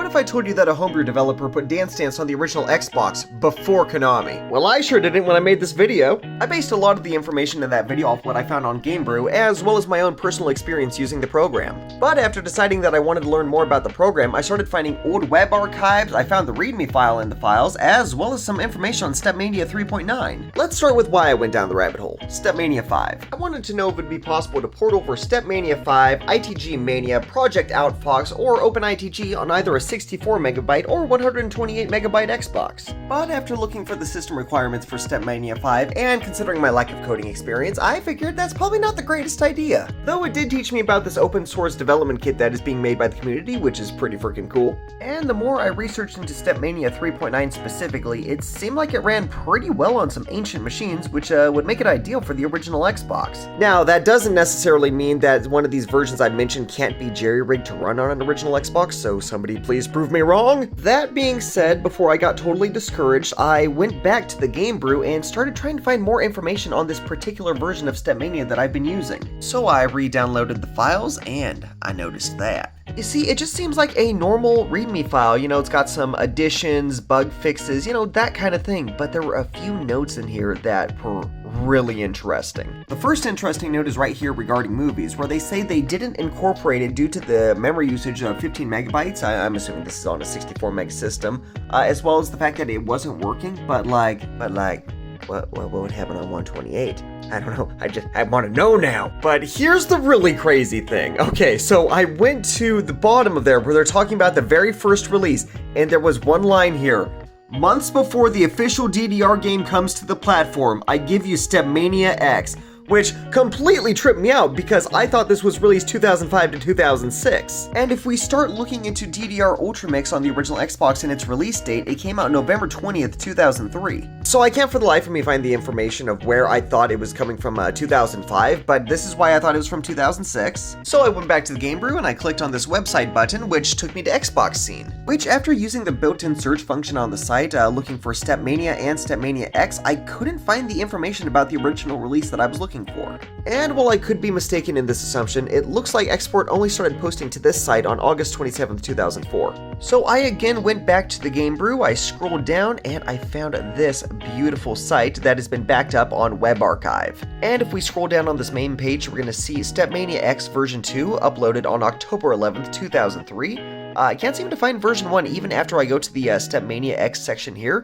if I told you that a Homebrew developer put Dance Dance on the original Xbox before Konami? Well, I sure didn't when I made this video. I based a lot of the information in that video off what I found on Gamebrew, as well as my own personal experience using the program. But after deciding that I wanted to learn more about the program, I started finding old web archives, I found the README file in the files, as well as some information on StepMania 3.9. Let's start with why I went down the rabbit hole. StepMania 5. I wanted to know if it would be possible to port over StepMania 5, ITG Mania, Project Outfox, or OpenITG on either a 64 megabyte or 128 megabyte Xbox. But after looking for the system requirements for StepMania 5 and considering my lack of coding experience, I figured that's probably not the greatest idea. Though it did teach me about this open source development kit that is being made by the community, which is pretty freaking cool. And the more I researched into StepMania 3.9 specifically, it seemed like it ran pretty well on some ancient machines, which would make it ideal for the original Xbox. Now, that doesn't necessarily mean that one of these versions I mentioned can't be jerry-rigged to run on an original Xbox, so somebody please prove me wrong. That being said, before I got totally discouraged, I went back to the Gamebrew and started trying to find more information on this particular version of StepMania that I've been using. So I re-downloaded the files, and I noticed that. You see, it just seems like a normal README file, it's got some additions, bug fixes, that kind of thing, but there were a few notes in here that were really interesting. The first interesting note is right here regarding movies, where they say they didn't incorporate it due to the memory usage of 15 megabytes, I'm assuming this is on a 64 meg system, as well as the fact that it wasn't working, but what would happen on 128? I don't know, I want to know now. But here's the really crazy thing. Okay, so I went to the bottom of there where they're talking about the very first release, and there was one line here. Months before the official DDR game comes to the platform, I give you StepMania X, which completely tripped me out because I thought this was released 2005 to 2006. And if we start looking into DDR Ultramix on the original Xbox and its release date, it came out November 20th, 2003. So I can't for the life of me find the information of where I thought it was coming from 2005, but this is why I thought it was from 2006. So I went back to the Gamebrew and I clicked on this website button, which took me to Xbox Scene, which after using the built-in search function on the site, looking for StepMania and StepMania X, I couldn't find the information about the original release that I was looking for. And while I could be mistaken in this assumption, it looks like Export only started posting to this site on August 27th, 2004. So I again went back to the Gamebrew, I scrolled down, and I found this beautiful site that has been backed up on Web Archive. And if we scroll down on this main page, we're going to see StepMania X version 2 uploaded on October 11th, 2003. I can't seem to find version 1 even after I go to the StepMania X section here,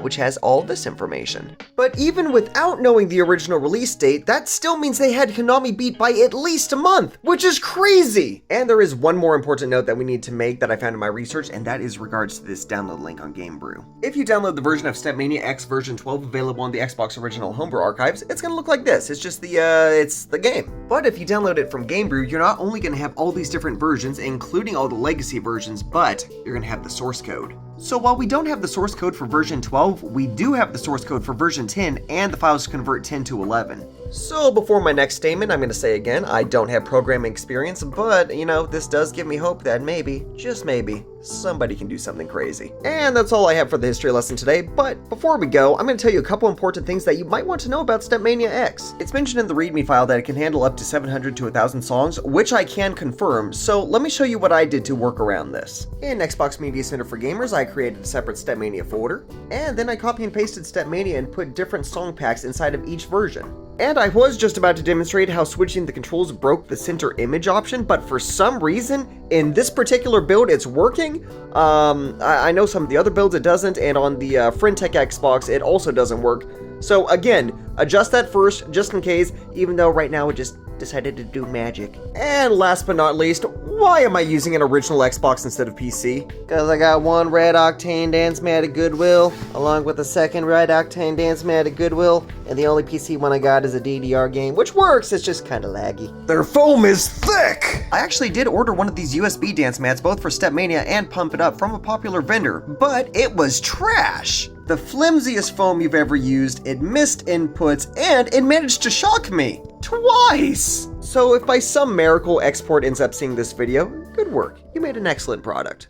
which has all this information. But even without knowing the original release date, that still means they had Konami beat by at least a month, which is crazy! And there is one more important note that we need to make that I found in my research, and that is regards to this download link on Gamebrew. If you download the version of StepMania X version 12 available on the Xbox original Homebrew archives, it's gonna look like this. It's just it's the game. But if you download it from Gamebrew, you're not only gonna have all these different versions, including all the legacy versions, but you're gonna have the source code. So while we don't have the source code for version 12, we do have the source code for version 10 and the files convert 10 to 11. So before my next statement, I'm going to say again, I don't have programming experience, but this does give me hope that maybe, just maybe, somebody can do something crazy. And that's all I have for the history lesson today, but before we go, I'm going to tell you a couple important things that you might want to know about StepMania X. It's mentioned in the README file that it can handle up to 700 to 1,000 songs, which I can confirm, so let me show you what I did to work around this. In Xbox Media Center for Gamers, I created a separate StepMania folder, and then I copy and pasted StepMania and put different song packs inside of each version. And I was just about to demonstrate how switching the controls broke the center image option, but for some reason, in this particular build, it's working. I know some of the other builds it doesn't, and on the Frentech Xbox, it also doesn't work. So again, adjust that first, just in case, even though right now it just decided to do magic. And last but not least, why am I using an original Xbox instead of PC? Because I got one Red Octane Dance Mat at Goodwill, along with a second Red Octane Dance Mat at Goodwill, and the only PC one I got is a DDR game, which works, it's just kinda laggy. Their foam is thick! I actually did order one of these USB dance mats, both for StepMania and Pump It Up, from a popular vendor, but it was trash! The flimsiest foam you've ever used, it missed inputs, and it managed to shock me! Twice! So if by some miracle Export ends up seeing this video, good work. You made an excellent product.